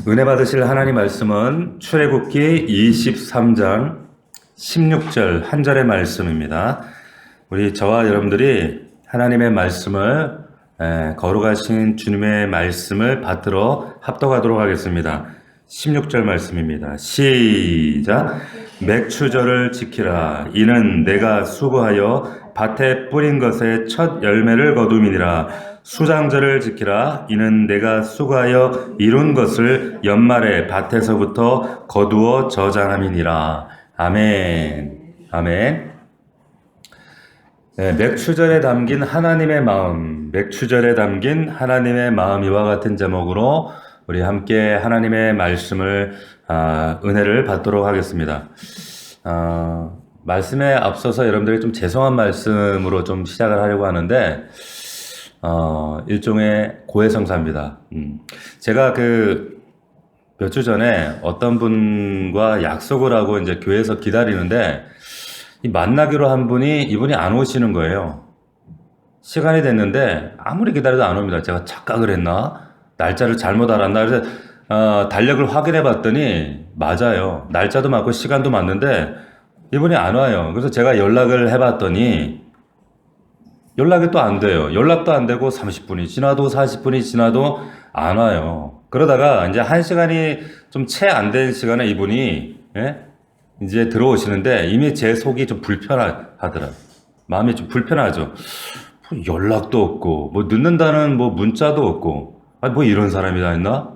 은혜 받으실 하나님 말씀은 출애굽기 23장 16절 한 절의 말씀입니다. 우리 저와 여러분들이 하나님의 말씀을 거룩하신 주님의 말씀을 받들어 합독하도록 하겠습니다. 16절 말씀입니다. 시작. 맥추절을 지키라. 이는 내가 수고하여 밭에 뿌린 것의 첫 열매를 거둠이니라. 수장절을 지키라. 이는 내가 수고하여 이룬 것을 연말에 밭에서부터 거두어 저장함이니라. 아멘. 아멘. 네, 맥추절에 담긴 하나님의 마음, 맥추절에 담긴 하나님의 마음 이와 같은 제목으로 우리 함께 하나님의 말씀을 은혜를 받도록 하겠습니다. 말씀에 앞서서 여러분들이 좀 죄송한 말씀으로 좀 시작을 하려고 하는데 일종의 고해성사입니다. 제가 몇 주 전에 어떤 분과 약속을 하고 이제 교회에서 기다리는데 만나기로 한 분이 이분이 안 오시는 거예요. 시간이 됐는데 아무리 기다려도 안 옵니다. 제가 착각을 했나? 날짜를 잘못 알았나? 그래서 달력을 확인해 봤더니 맞아요. 날짜도 맞고 시간도 맞는데 이분이 안 와요. 그래서 제가 연락을 해 봤더니 연락이 또 안 돼요. 연락도 안 되고 30분이 지나도 40분이 지나도 안 와요. 그러다가 이제 1시간이 좀 채 안 된 시간에 이분이 이제 들어오시는데 이미 제 속이 좀 불편하더라고요. 마음이 좀 불편하죠. 뭐 연락도 없고 뭐 늦는다는 뭐 문자도 없고 뭐 이런 사람이 다 있나?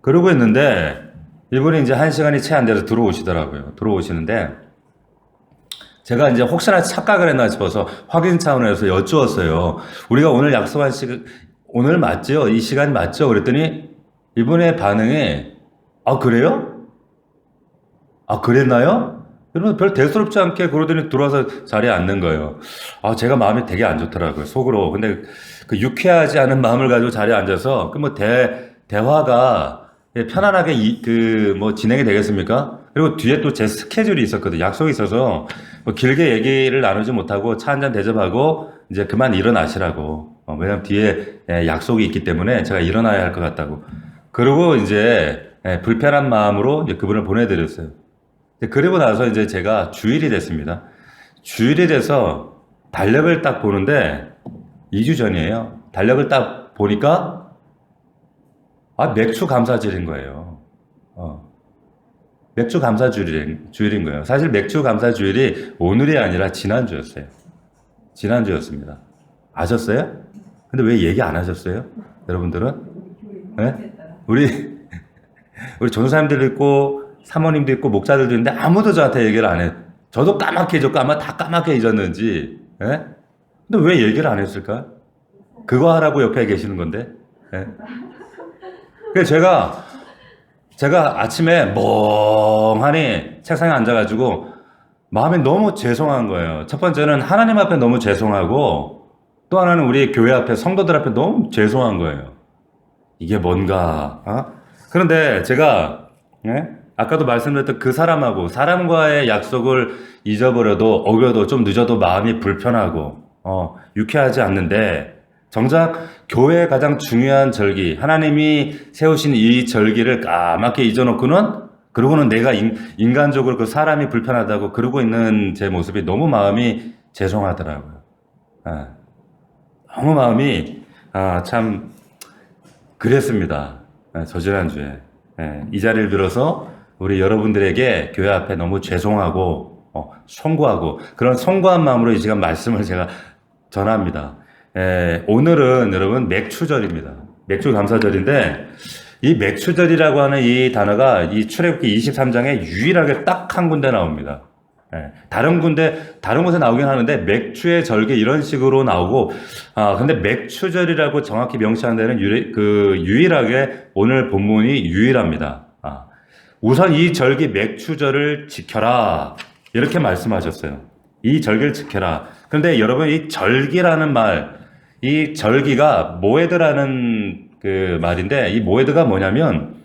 그러고 있는데 이분이 이제 1시간이 채 안 돼서 들어오시더라고요. 들어오시는데 제가 이제 혹시나 착각을 했나 싶어서 확인 차원에서 여쭈었어요. 우리가 오늘 약속한 시간 오늘 맞죠? 이 시간 맞죠? 그랬더니 이분의 반응이 그래요? 그랬나요? 여러분 별 대수롭지 않게 그러더니 들어와서 자리에 앉는 거예요. 제가 마음이 되게 안 좋더라고요. 속으로. 근데 그 유쾌하지 않은 마음을 가지고 자리에 앉아서 대화가 편안하게 진행이 되겠습니까? 그리고 뒤에 또 제 스케줄이 있었거든요. 약속이 있어서 뭐 길게 얘기를 나누지 못하고 차 한잔 대접하고 이제 그만 일어나시라고. 왜냐면 뒤에 약속이 있기 때문에 제가 일어나야 할 것 같다고. 그리고 이제 불편한 마음으로 이제 그분을 보내드렸어요. 그리고 나서 이제 제가 주일이 됐습니다. 주일이 돼서 달력을 딱 보는데 2주 전이에요. 달력을 딱 보니까 맥주 감사주일인 거예요. 맥주 감사주일인 거예요. 사실 맥주 감사주일이 오늘이 아니라 지난주였어요. 지난주였습니다. 아셨어요? 근데 왜 얘기 안 하셨어요? 여러분들은? 네? 우리 전도사님들도 있고 사모님도 있고 목사들도 있는데 아무도 저한테 얘기를 안 해요. 저도 까맣게 잊었고 아마 다 까맣게 잊었는지. 예? 근데 왜 얘기를 안 했을까? 그거 하라고 옆에 계시는 건데. 예? 그래서 제가 아침에 멍하니 책상에 앉아가지고 마음이 너무 죄송한 거예요. 첫 번째는 하나님 앞에 너무 죄송하고 또 하나는 우리 교회 앞에 성도들 앞에 너무 죄송한 거예요. 이게 뭔가. 그런데 제가 아까도 말씀드렸던 그 사람과의 약속을 잊어버려도 어겨도 좀 늦어도 마음이 불편하고 유쾌하지 않는데 정작 교회의 가장 중요한 절기 하나님이 세우신 이 절기를 까맣게 잊어놓고는 그러고는 내가 인간적으로 그 사람이 불편하다고 그러고 있는 제 모습이 너무 마음이 죄송하더라고요. 너무 마음이 참 그랬습니다. 저 지난주에 이 자리를 빌어서 우리 여러분들에게 교회 앞에 너무 죄송하고 송구하고 그런 송구한 마음으로 이 시간 말씀을 제가 전합니다. 오늘은 여러분 맥추절입니다. 맥주 감사절인데 이 맥추절이라고 하는 이 단어가 이 출애굽기 23장에 유일하게 딱 한 군데 나옵니다. 다른 곳에 나오긴 하는데 맥주의 절기 이런 식으로 나오고 근데 맥추절이라고 정확히 명시한 데는 유일하게 오늘 본문이 유일합니다. 우선 이 절기 맥추절을 지켜라 이렇게 말씀하셨어요. 이 절기를 지켜라. 그런데 여러분 이 절기라는 말, 이 절기가 모에드라는 그 말인데 이 모에드가 뭐냐면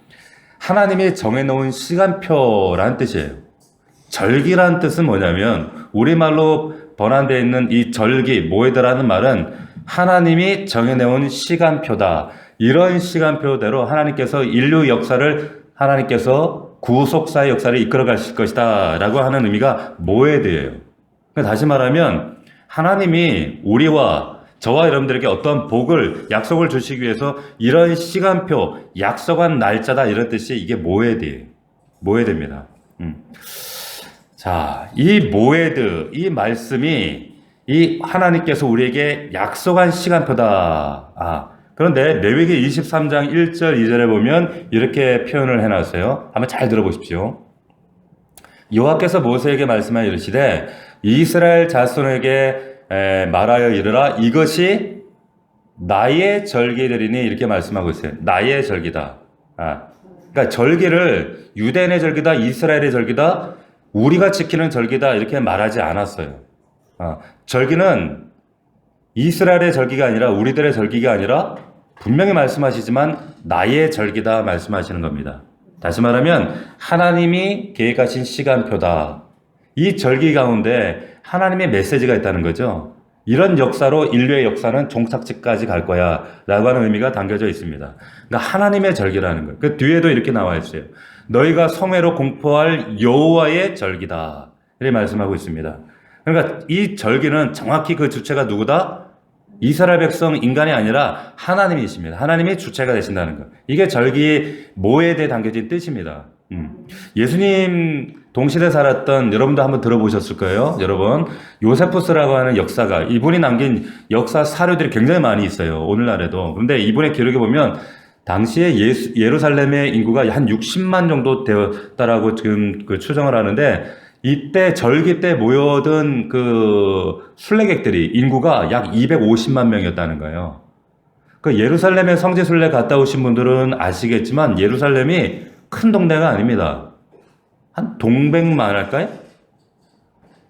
하나님이 정해놓은 시간표라는 뜻이에요. 절기라는 뜻은 뭐냐면 우리말로 번안되어 있는 이 절기, 모에드라는 말은 하나님이 정해놓은 시간표다. 이런 시간표대로 하나님께서 인류 역사를 하나님께서 구속사의 역사를 이끌어 가실 것이다 라고 하는 의미가 모에드예요. 그러니까 다시 말하면 하나님이 우리와 저와 여러분들에게 어떤 복을 약속을 주시기 위해서 이런 시간표 약속한 날짜다 이런 뜻이 이게 모에드예요. 모에드입니다. 자, 이 모에드 이 말씀이 이 하나님께서 우리에게 약속한 시간표다. 그런데 레위기 23장 1절 2절에 보면 이렇게 표현을 해놨어요. 한번 잘 들어보십시오. 여호와께서 모세에게 말씀하여 이르시되 이스라엘 자손에게 말하여 이르라 이것이 나의 절기들이니 이렇게 말씀하고 있어요. 나의 절기다. 그러니까 절기를 유대인의 절기다, 이스라엘의 절기다, 우리가 지키는 절기다 이렇게 말하지 않았어요. 절기는 이스라엘의 절기가 아니라 우리들의 절기가 아니라 분명히 말씀하시지만 나의 절기다 말씀하시는 겁니다. 다시 말하면 하나님이 계획하신 시간표다. 이 절기 가운데 하나님의 메시지가 있다는 거죠. 이런 역사로 인류의 역사는 종착지까지 갈 거야 라고 하는 의미가 담겨져 있습니다. 그러니까 하나님의 절기라는 거예요. 그 뒤에도 이렇게 나와 있어요. 너희가 성회로 공포할 여호와의 절기다 이렇게 말씀하고 있습니다. 그러니까 이 절기는 정확히 그 주체가 누구다? 이스라엘 백성 인간이 아니라 하나님이십니다. 하나님이 주체가 되신다는 것. 이게 절기 모에드에 담겨진 뜻입니다. 예수님 동시대 살았던 여러분도 한번 들어보셨을 거예요. 여러분 요세푸스라고 하는 역사가 이분이 남긴 역사 사료들이 굉장히 많이 있어요. 오늘날에도. 그런데 이분의 기록에 보면 당시에 예루살렘의 인구가 한 60만 정도 되었다라고 지금 그 추정을 하는데 이때 절기 때 모여든 그 순례객들이 인구가 약 250만 명이었다는 거예요. 그 예루살렘에 성지 순례 갔다 오신 분들은 아시겠지만 예루살렘이 큰 동네가 아닙니다. 한 동백만 할까요?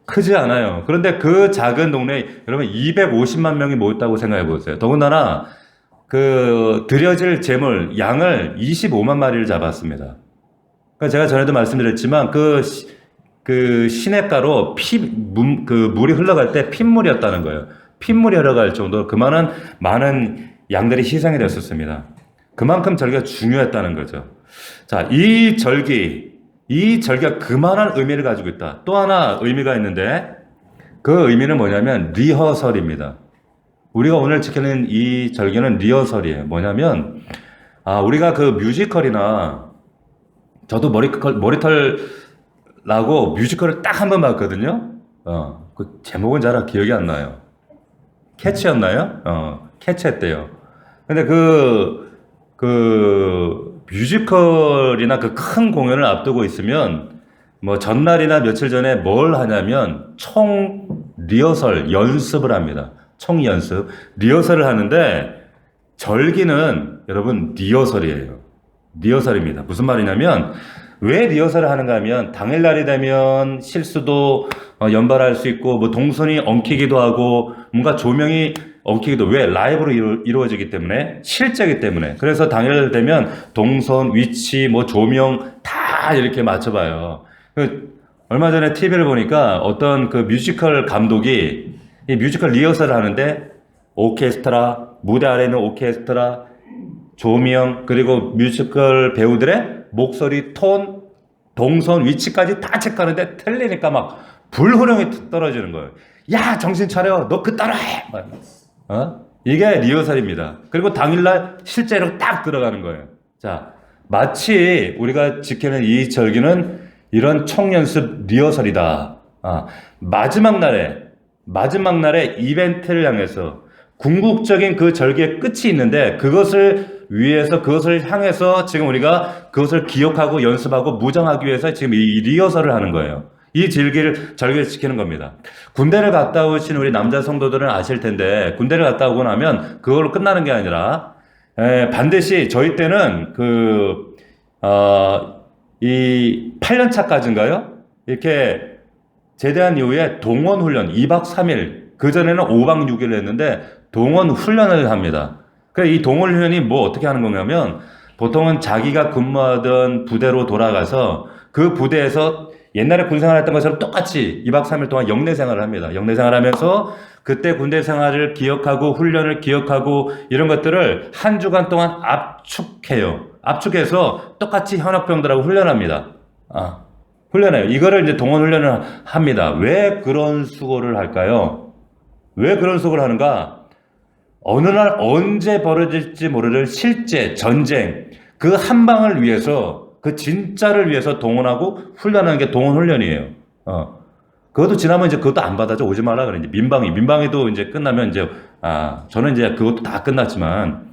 크지 않아요. 그런데 그 작은 동네에 여러분 250만 명이 모였다고 생각해 보세요. 더군다나 그 드려질 제물 양을 25만 마리를 잡았습니다. 그러니까 제가 전에도 말씀드렸지만 그 시냇가로 물이 흘러갈 때 핏물이었다는 거예요. 핏물이 흘러갈 정도로 그만한 많은 양들이 희생이 됐었습니다. 그만큼 절기가 중요했다는 거죠. 자, 이 절기가 그만한 의미를 가지고 있다. 또 하나 의미가 있는데 그 의미는 뭐냐면 리허설입니다. 우리가 오늘 지키는 이 절기는 리허설이에요. 뭐냐면 우리가 그 뮤지컬이나 저도 머리털 라고 뮤지컬을 딱 한 번 봤거든요. 그 제목은 잘 기억이 안 나요. 캐치였나요? 캐치했대요. 근데 그 뮤지컬이나 그 큰 공연을 앞두고 있으면 뭐 전날이나 며칠 전에 뭘 하냐면 총 리허설 연습을 합니다. 총 연습 리허설을 하는데 절기는 여러분 리허설이에요. 리허설입니다. 무슨 말이냐면 왜 리허설을 하는가 하면 당일날이 되면 실수도 연발할 수 있고 뭐 동선이 엉키기도 하고 뭔가 조명이 엉키기도 왜 라이브로 이루어지기 때문에 실제이기 때문에 그래서 당일 되면 동선 위치 뭐 조명 다 이렇게 맞춰봐요. 얼마 전에 TV를 보니까 어떤 그 뮤지컬 감독이 이 뮤지컬 리허설을 하는데 오케스트라 무대 아래는 오케스트라 조명 그리고 뮤지컬 배우들의 목소리, 톤, 동선, 위치까지 다 체크하는데 틀리니까 막 불호령이 떨어지는 거예요. 야 정신 차려 너 그 따라해. 이게 리허설입니다. 그리고 당일날 실제로 딱 들어가는 거예요. 자 마치 우리가 지키는 이 절기는 이런 총연습 리허설이다. 마지막 날에 이벤트를 향해서 궁극적인 그 절기의 끝이 있는데 그것을 위해서 그것을 향해서 지금 우리가 그것을 기억하고 연습하고 무장하기 위해서 지금 이 리허설을 하는 거예요. 이 절기를 지키는 겁니다. 군대를 갔다 오신 우리 남자 성도들은 아실 텐데 군대를 갔다 오고 나면 그걸로 끝나는 게 아니라 반드시 저희 때는 이 8년차까지인가요? 이렇게 제대한 이후에 동원 훈련 2박 3일 그전에는 5박 6일을 했는데 동원 훈련을 합니다. 그래서 이 동원 훈련이 뭐 어떻게 하는 거냐면 보통은 자기가 근무하던 부대로 돌아가서 그 부대에서 옛날에 군 생활했던 것처럼 똑같이 2박 3일 동안 영내 생활을 합니다. 영내 생활하면서 그때 군대 생활을 기억하고 훈련을 기억하고 이런 것들을 한 주간 동안 압축해요. 압축해서 똑같이 현역병들하고 훈련합니다. 훈련해요. 이거를 이제 동원 훈련을 합니다. 왜 그런 수고를 할까요? 왜 그런 수고를 하는가? 어느 날 언제 벌어질지 모르는 실제 전쟁, 그 한 방을 위해서, 그 진짜를 위해서 동원하고 훈련하는 게 동원 훈련이에요. 그것도 지나면 이제 그것도 안 받아줘. 오지 말라 그래. 이제 민방위도 이제 끝나면 이제, 저는 이제 그것도 다 끝났지만,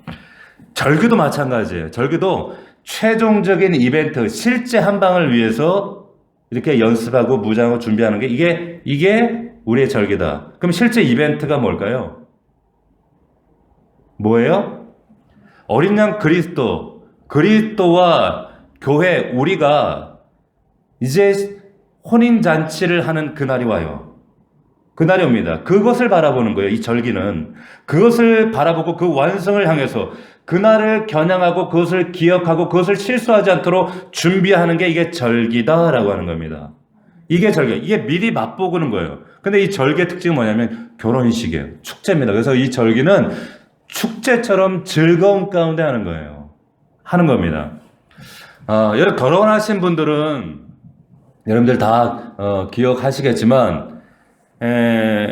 절규도 마찬가지예요. 절규도 최종적인 이벤트, 실제 한 방을 위해서 이렇게 연습하고 무장하고 준비하는 게 이게 우리의 절기다. 그럼 실제 이벤트가 뭘까요? 뭐예요? 어린 양 그리스도와 교회, 우리가 이제 혼인잔치를 하는 그날이 와요. 그날이 옵니다. 그것을 바라보는 거예요. 이 절기는. 그것을 바라보고 그 완성을 향해서 그날을 겨냥하고 그것을 기억하고 그것을 실수하지 않도록 준비하는 게 이게 절기다라고 하는 겁니다. 이게 절기. 이게 미리 맛보고는 거예요. 근데 이 절기의 특징은 뭐냐면 결혼식이에요. 축제입니다. 그래서 이 절기는 축제처럼 즐거움 가운데 하는 거예요. 하는 겁니다. 여러분 결혼하신 분들은 여러분들 다 기억하시겠지만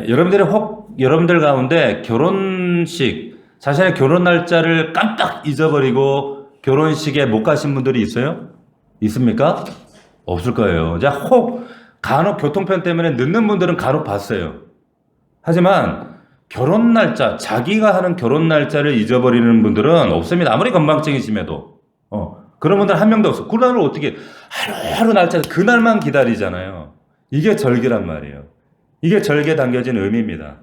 여러분들 가운데 결혼식 자신의 결혼 날짜를 깜빡 잊어버리고 결혼식에 못 가신 분들이 있어요? 있습니까? 없을 거예요. 자, 간혹 교통편 때문에 늦는 분들은 간혹 봤어요. 하지만 결혼 날짜, 자기가 하는 결혼 날짜를 잊어버리는 분들은 없습니다. 아무리 건방증이심에도. 그런 분들 한 명도 없어. 그날을 어떻게 하루하루 날짜 그날만 기다리잖아요. 이게 절기란 말이에요. 이게 절기에 담겨진 의미입니다.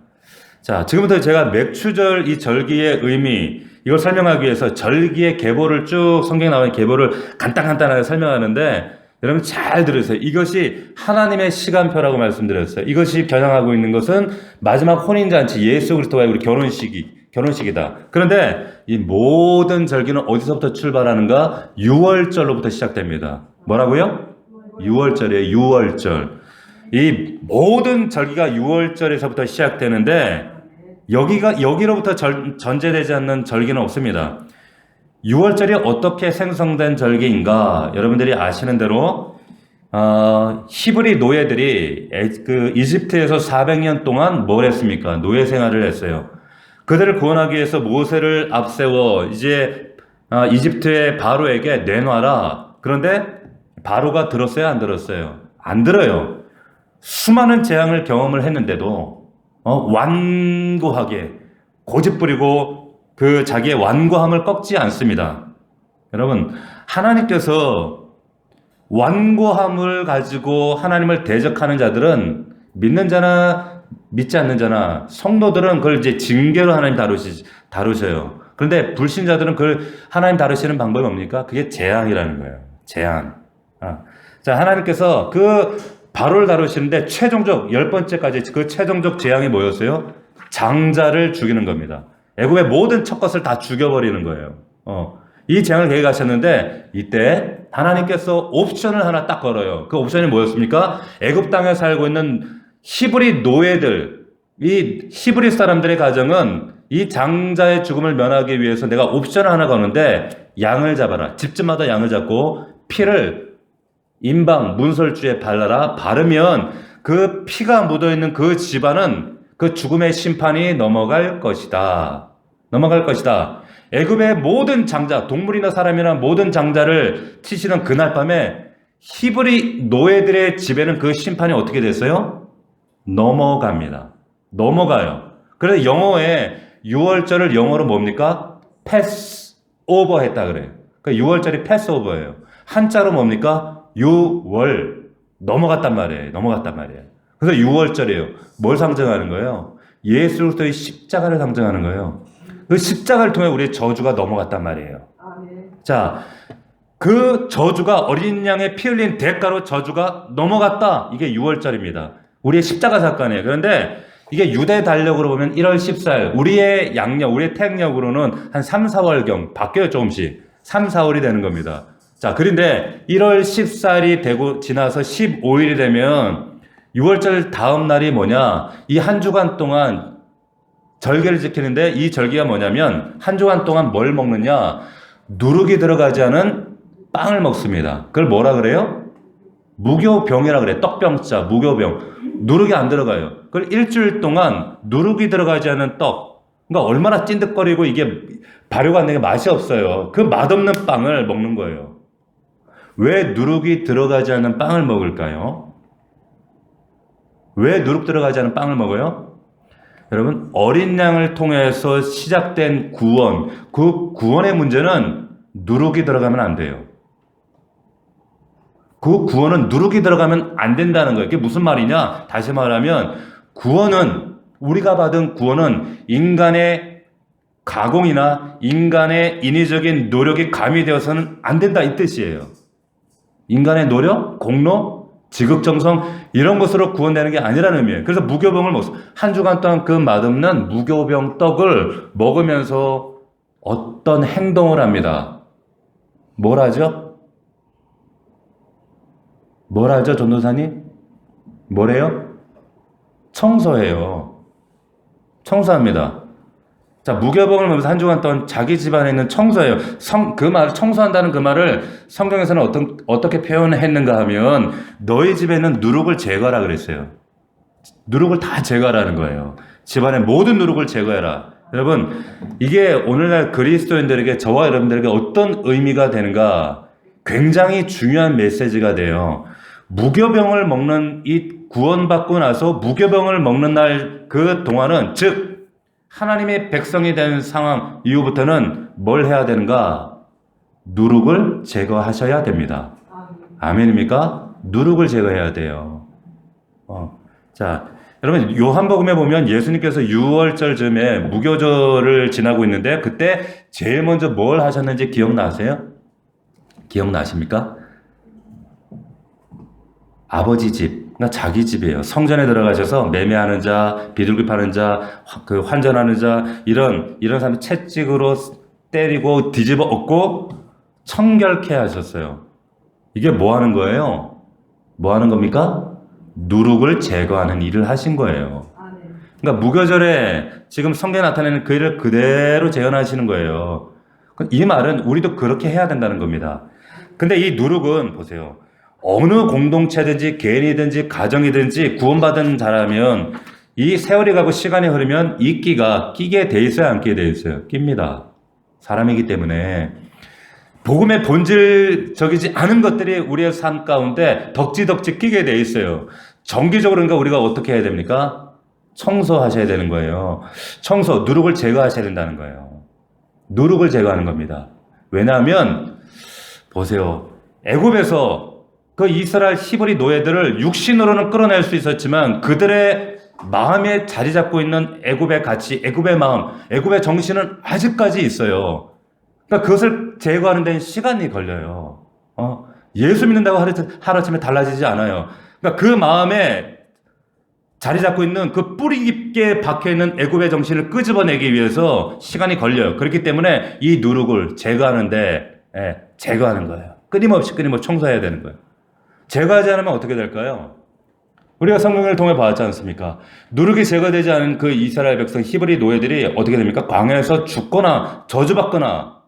자, 지금부터 제가 맥추절 이 절기의 의미 이걸 설명하기 위해서 절기의 계보를 쭉 성경에 나오는 계보를 간단하게 설명하는데 여러분 잘 들으세요. 이것이 하나님의 시간표라고 말씀드렸어요. 이것이 겨냥하고 있는 것은 마지막 혼인잔치 예수 그리스도와의 우리 결혼식이다. 그런데 이 모든 절기는 어디서부터 출발하는가? 6월절로부터 시작됩니다. 뭐라고요? 6월절이에요. 6월절. 이 모든 절기가 6월절에서부터 시작되는데 여기로부터 전제되지 않는 절기는 없습니다. 6월절이 어떻게 생성된 절기인가? 여러분들이 아시는 대로 히브리 노예들이 이집트에서 400년 동안 뭘 했습니까? 노예 생활을 했어요. 그들을 구원하기 위해서 모세를 앞세워 이제 이집트의 바로에게 내놔라. 그런데 바로가 들었어요? 안 들었어요? 안 들어요. 수많은 재앙을 경험을 했는데도 완고하게 고집부리고 그 자기의 완고함을 꺾지 않습니다. 여러분, 하나님께서 완고함을 가지고 하나님을 대적하는 자들은 믿는 자나 믿지 않는 자나 성도들은 그걸 이제 징계로 하나님 다루셔요. 그런데 불신자들은 그걸 하나님 다루시는 방법이 뭡니까? 그게 재앙이라는 거예요. 재앙. 자, 하나님께서 그 바로를 다루시는데 최종적 10번째까지 그 최종적 재앙이 뭐였어요? 장자를 죽이는 겁니다. 애굽의 모든 첫 것을 다 죽여버리는 거예요. 이 재앙을 계획하셨는데 이때 하나님께서 옵션을 하나 딱 걸어요. 그 옵션이 뭐였습니까? 애굽 땅에 살고 있는 히브리 노예들, 이 히브리 사람들의 가정은 이 장자의 죽음을 면하기 위해서 내가 옵션을 하나 거는데 양을 잡아라. 집집마다 양을 잡고 피를 임방 문설주에 발라라. 바르면 그 피가 묻어있는 그 집안은 그 죽음의 심판이 넘어갈 것이다. 애굽의 모든 장자, 동물이나 사람이나 모든 장자를 치시는 그날 밤에 히브리 노예들의 집에는 그 심판이 어떻게 됐어요? 넘어가요. 그래서 영어에 6월절을 영어로 뭡니까? 패스 오버 했다 그래요. 그 6월절이 패스 오버예요. 한자로 뭡니까? 6월 넘어갔단 말이에요. 그래서 6월절이에요. 뭘 상징하는 거예요? 예수 그리스도의 십자가를 상징하는 거예요. 그 십자가를 통해 우리의 저주가 넘어갔단 말이에요. 자, 그 저주가 어린 양의 피 흘린 대가로 저주가 넘어갔다. 이게 6월절입니다. 우리의 십자가 사건이에요. 그런데 이게 유대 달력으로 보면 1월 14일, 우리의 양력, 우리의 태양력으로는 한 3, 4월경 바뀌어요. 조금씩. 3, 4월이 되는 겁니다. 자, 그런데 1월 14일이 되고 지나서 15일이 되면 6월절 다음 날이 뭐냐? 이 한 주간 동안 절개를 지키는데 이 절기가 뭐냐면 한 주간 동안 뭘 먹느냐? 누룩이 들어가지 않은 빵을 먹습니다. 그걸 뭐라 그래요? 무교병이라 그래. 떡병자, 무교병. 누룩이 안 들어가요. 그걸 일주일 동안 누룩이 들어가지 않은 떡. 그러니까 얼마나 찐득거리고 이게 발효가 안 되게 맛이 없어요. 그 맛없는 빵을 먹는 거예요. 왜 누룩이 들어가지 않은 빵을 먹을까요? 왜 누룩 들어가지 않은 빵을 먹어요? 여러분, 어린 양을 통해서 시작된 구원, 그 구원의 문제는 누룩이 들어가면 안 돼요. 그 구원은 누룩이 들어가면 안 된다는 거예요. 그게 무슨 말이냐? 다시 말하면 구원은, 우리가 받은 구원은 인간의 가공이나 인간의 인위적인 노력이 가미되어서는 안 된다 이 뜻이에요. 인간의 노력, 공로, 지극정성 이런 것으로 구원되는 게 아니라는 의미예요. 그래서 무교병을 한 주간 동안 그 맛없는 무교병 떡을 먹으면서 어떤 행동을 합니다. 뭘 하죠? 뭘 하죠, 전도사님? 뭐래요? 청소해요. 청소합니다. 자, 무교병을 먹으면서 한 주간 동안 자기 집안에 있는 청소예요. 그 말, 청소한다는 그 말을 성경에서는 어떻게 표현했는가 하면 너희 집에는 누룩을 제거하라 그랬어요. 누룩을 다 제거하라는 거예요. 집안의 모든 누룩을 제거해라. 여러분, 이게 오늘날 그리스도인들에게, 저와 여러분들에게 어떤 의미가 되는가? 굉장히 중요한 메시지가 돼요. 무교병을 먹는, 이 구원받고 나서 무교병을 먹는 날 그 동안은, 즉 하나님의 백성이 된 상황 이후부터는 뭘 해야 되는가? 누룩을 제거하셔야 됩니다. 아멘입니까? 누룩을 제거해야 돼요. 자, 여러분, 요한복음에 보면 예수님께서 6월절 즈음에 무교절을 지나고 있는데 그때 제일 먼저 뭘 하셨는지 기억나세요? 기억나십니까? 아버지 집, 그러니까 자기 집이에요. 성전에 들어가셔서 매매하는 자, 비둘기 파는 자, 그 환전하는 자, 이런 사람 채찍으로 때리고 뒤집어 엎고 청결케 하셨어요. 이게 뭐 하는 거예요? 뭐 하는 겁니까? 누룩을 제거하는 일을 하신 거예요. 그러니까 무교절에 지금 성경에 나타내는 그 일을 그대로 재현하시는 거예요. 이 말은 우리도 그렇게 해야 된다는 겁니다. 근데 이 누룩은 보세요. 어느 공동체든지 개인이든지 가정이든지 구원받은 자라면 이 세월이 가고 시간이 흐르면 이 끼게 돼 있어요, 안 끼게 돼 있어요? 낍니다. 사람이기 때문에. 복음의 본질적이지 않은 것들이 우리의 삶 가운데 덕지덕지 끼게 돼 있어요. 정기적으로 그러니까 우리가 어떻게 해야 됩니까? 청소하셔야 되는 거예요. 청소, 누룩을 제거하셔야 된다는 거예요. 누룩을 제거하는 겁니다. 왜냐하면 보세요. 애굽에서 그 이스라엘 히브리 노예들을 육신으로는 끌어낼 수 있었지만 그들의 마음에 자리 잡고 있는 애굽의 가치, 애굽의 마음, 애굽의 정신은 아직까지 있어요. 그러니까 그것을 제거하는 데는 시간이 걸려요. 예수 믿는다고 하루아침에 달라지지 않아요. 그러니까 그 마음에 자리 잡고 있는 그 뿌리 깊게 박혀있는 애굽의 정신을 끄집어내기 위해서 시간이 걸려요. 그렇기 때문에 이 누룩을 제거하는데 제거하는 거예요. 끊임없이 청소해야 되는 거예요. 제거하지 않으면 어떻게 될까요? 우리가 성경을 통해 봤지 않습니까? 누룩이 제거되지 않은 그 이스라엘 백성 히브리 노예들이 어떻게 됩니까? 광야에서 죽거나 저주받거나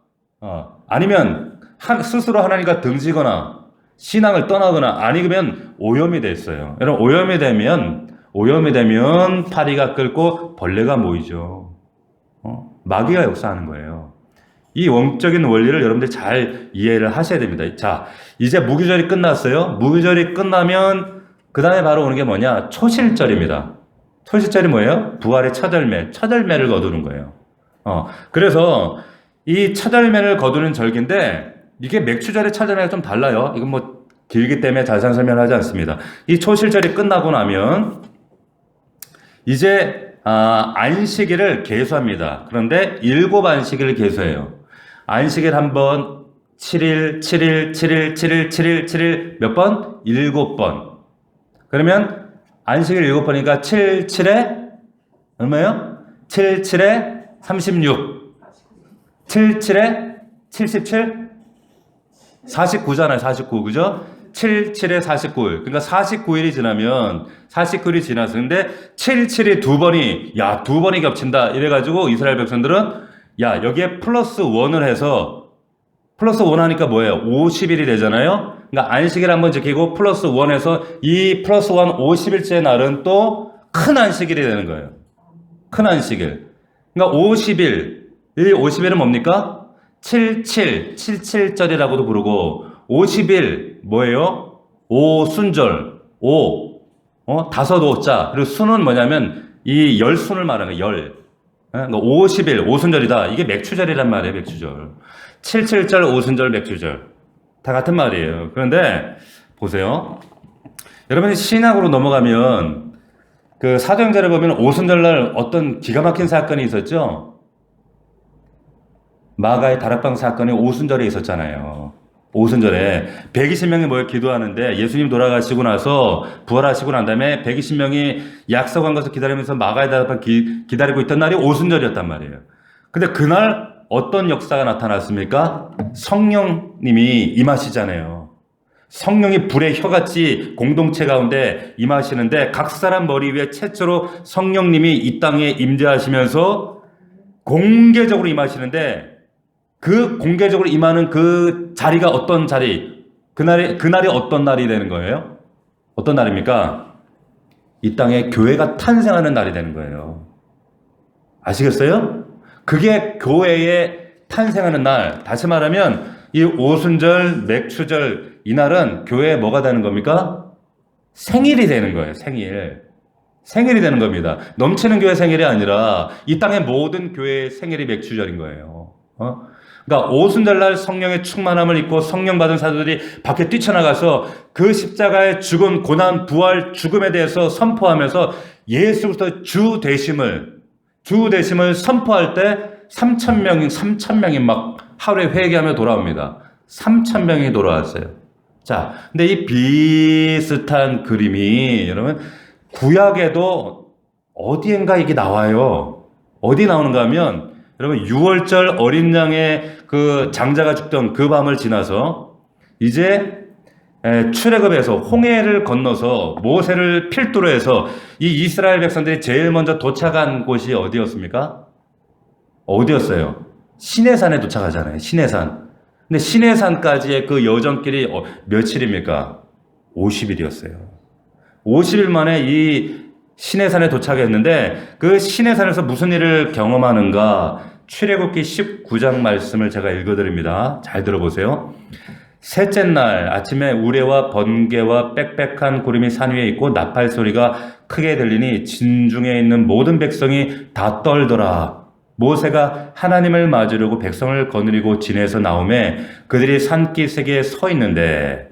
아니면 스스로 하나님과 등지거나 신앙을 떠나거나 아니면 오염이 됐어요. 여러분, 오염이 되면 파리가 끓고 벌레가 모이죠. 마귀가 역사하는 거예요. 이 원적인 원리를 여러분들이 잘 이해를 하셔야 됩니다. 자, 이제 무교절이 끝났어요. 무교절이 끝나면 그 다음에 바로 오는 게 뭐냐? 초실절입니다. 초실절이 뭐예요? 부활의 첫 열매를 거두는 거예요. 그래서 이 첫 열매를 거두는 절기인데 이게 맥주절의 첫 열매가 좀 달라요. 이건 뭐 길기 때문에 자세한 설명을 하지 않습니다. 이 초실절이 끝나고 나면 이제 안식일을 계수합니다. 그런데 7 안식일을 계수해요. 안식일 한번 7일 몇 번? 7번. 그러면 안식일 7번이니까 7에 얼마예요? 7에 36. 7에 77? 49잖아요. 49. 그죠? 7, 7에 49일. 그러니까 49일이 지나면 49일이 지나서 근데 7, 7이 두 번이 두 번이 겹친다. 이래가지고 이스라엘 백성들은 여기에 플러스 1을 해서 플러스 1 하니까 뭐예요? 50일이 되잖아요. 그러니까 안식일 한번 지키고 플러스 1 해서 이 플러스 1 50일째 날은 또 큰 안식일이 되는 거예요. 큰 안식일. 그러니까 50일. 이 50일은 뭡니까? 77절이라고도 부르고 50일 뭐예요? 오순절. 다섯 오자. 그리고 순은 뭐냐면 이 열순을 말하는 거예요. 열. 그러니까 50일 오순절이다. 이게 맥추절이란 말이에요. 맥추절. 77절 오순절 맥추절. 다 같은 말이에요. 그런데 보세요. 여러분이 신약으로 넘어가면 그 사도행전에 보면 오순절날 어떤 기가 막힌 사건이 있었죠? 마가의 다락방 사건이 오순절에 있었잖아요. 오순절에 120명이 모여 기도하는데 예수님 돌아가시고 나서 부활하시고 난 다음에 120명이 약속한 것을 기다리면서 마가의 다락방 기다리고 있던 날이 오순절이었단 말이에요. 근데 그날 어떤 역사가 나타났습니까? 성령님이 임하시잖아요. 성령이 불의 혀같이 공동체 가운데 임하시는데 각 사람 머리 위에 최초로 성령님이 이 땅에 임재하시면서 공개적으로 임하시는데 그 공개적으로 임하는 그 자리가 어떤 자리? 그날이 어떤 날이 되는 거예요? 어떤 날입니까? 이 땅에 교회가 탄생하는 날이 되는 거예요. 아시겠어요? 그게 교회의 탄생하는 날. 다시 말하면 이 오순절, 맥추절 이날은 교회에 뭐가 되는 겁니까? 생일이 되는 거예요. 생일이 되는 겁니다. 넘치는 교회 생일이 아니라 이 땅의 모든 교회의 생일이 맥추절인 거예요. 그러니까 오순절날 성령의 충만함을 입고 성령 받은 사도들이 밖에 뛰쳐나가서 그 십자가의 죽음, 고난, 부활, 죽음에 대해서 선포하면서 예수부터 주 되심을 선포할 때 3,000명이 막 하루에 회개하며 돌아옵니다. 3,000명이 돌아왔어요. 자, 근데 이 비슷한 그림이 여러분 구약에도 어디엔가 이게 나와요. 어디 나오는가 하면 여러분 6월절 어린 양의 그 장자가 죽던 그 밤을 지나서 이제 출애굽에서 홍해를 건너서 모세를 필두로 해서 이 이스라엘 백성들이 제일 먼저 도착한 곳이 어디였습니까? 어디였어요? 시내산에 도착하잖아요. 시내산. 근데 시내산까지의 그 여정길이 며칠입니까? 50일이었어요. 50일 만에 이 시내산에 도착했는데 그 시내산에서 무슨 일을 경험하는가? 출애굽기 19장 말씀을 제가 읽어드립니다. 잘 들어보세요. 셋째 날 아침에 우레와 번개와 빽빽한 구름이 산 위에 있고 나팔 소리가 크게 들리니 진중에 있는 모든 백성이 다 떨더라. 모세가 하나님을 맞으려고 백성을 거느리고 진에서 나오매 그들이 산기슭에 서 있는데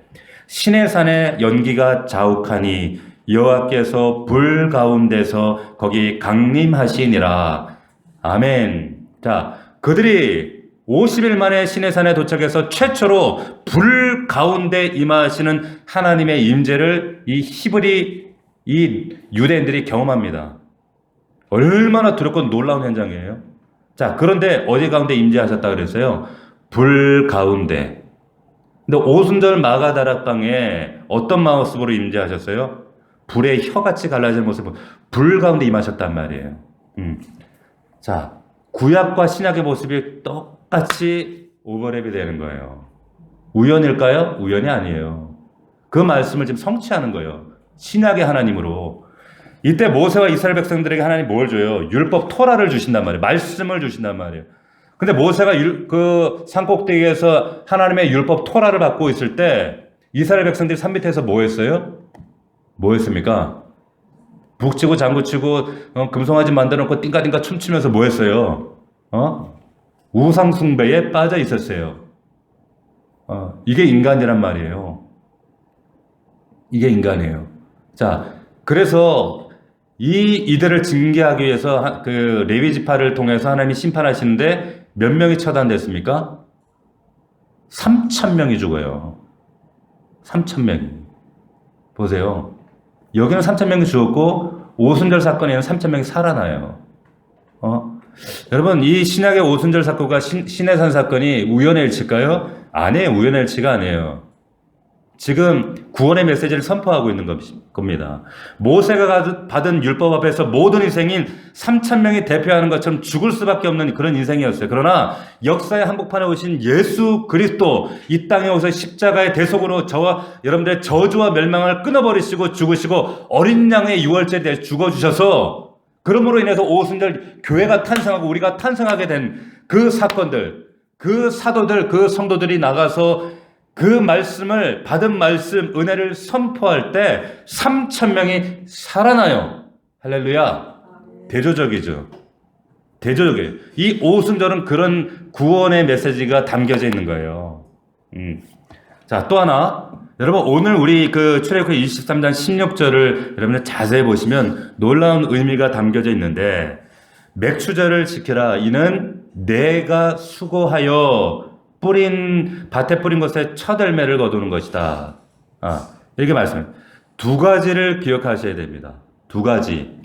시내산에 연기가 자욱하니 여호와께서 불 가운데서 거기 강림하시니라. 아멘. 자, 그들이 50일 만에 시내산에 도착해서 최초로 불 가운데 임하시는 하나님의 임재를 이 유대인들이 경험합니다. 얼마나 두렵고 놀라운 현장이에요. 자, 그런데 어디 가운데 임재하셨다 그랬어요? 불 가운데. 근데 오순절 마가다락방에 어떤 모습으로 임재하셨어요? 불의 혀같이 갈라진 모습으로 불 가운데 임하셨단 말이에요. 자, 구약과 신약의 모습이 똑같이 오버랩이 되는 거예요. 우연일까요? 우연이 아니에요. 그 말씀을 지금 성취하는 거예요. 신약의 하나님으로. 이때 모세와 이스라엘 백성들에게 하나님 뭘 줘요? 율법 토라를 주신단 말이에요. 말씀을 주신단 말이에요. 근데 모세가 그 산꼭대기에서 하나님의 율법 토라를 받고 있을 때 이스라엘 백성들이 산 밑에서 뭐 했어요? 뭐 했습니까? 북치고 장구치고 금송아지 만들어 놓고 띵까띵까 춤추면서 뭐 했어요? 우상숭배에 빠져 있었어요. 이게 인간이란 말이에요. 이게 인간이에요. 자, 그래서 이들을 징계하기 위해서 그 레위 지파를 통해서 하나님이 심판하시는데 몇 명이 처단됐습니까? 3,000명이 죽어요. 3,000명이. 보세요. 여기는 3,000명이 죽었고 오순절 사건에는 3,000명이 살아나요. 여러분 이 신약의 오순절 사건과 시내산 사건이 우연의 일치일까요? 아니에요. 우연의 일치가 아니에요. 지금 구원의 메시지를 선포하고 있는 겁니다. 모세가 받은 율법 앞에서 모든 인생인 3,000명이 대표하는 것처럼 죽을 수밖에 없는 그런 인생이었어요. 그러나 역사의 한복판에 오신 예수 그리스도, 이 땅에 오서 십자가의 대속으로 저와 여러분들의 저주와 멸망을 끊어버리시고 죽으시고 어린 양의 유월절에 대해 죽어주셔서, 그러므로 인해서 오순절 교회가 탄생하고 우리가 탄생하게 된 그 사건들, 그 사도들, 그 성도들이 나가서 그 말씀을, 받은 말씀, 은혜를 선포할 때 3,000명이 살아나요. 할렐루야. 대조적이죠. 대조적이에요. 이 오순절은 그런 구원의 메시지가 담겨져 있는 거예요. 자, 또 하나. 여러분, 오늘 우리 그 출애굽기 23장 16절을 여러분들 자세히 보시면 놀라운 의미가 담겨져 있는데, 맥추절을 지키라. 이는 내가 수고하여 밭에 뿌린 것에 첫 열매를 거두는 것이다. 이렇게 말씀해요. 두 가지를 기억하셔야 됩니다. 두 가지.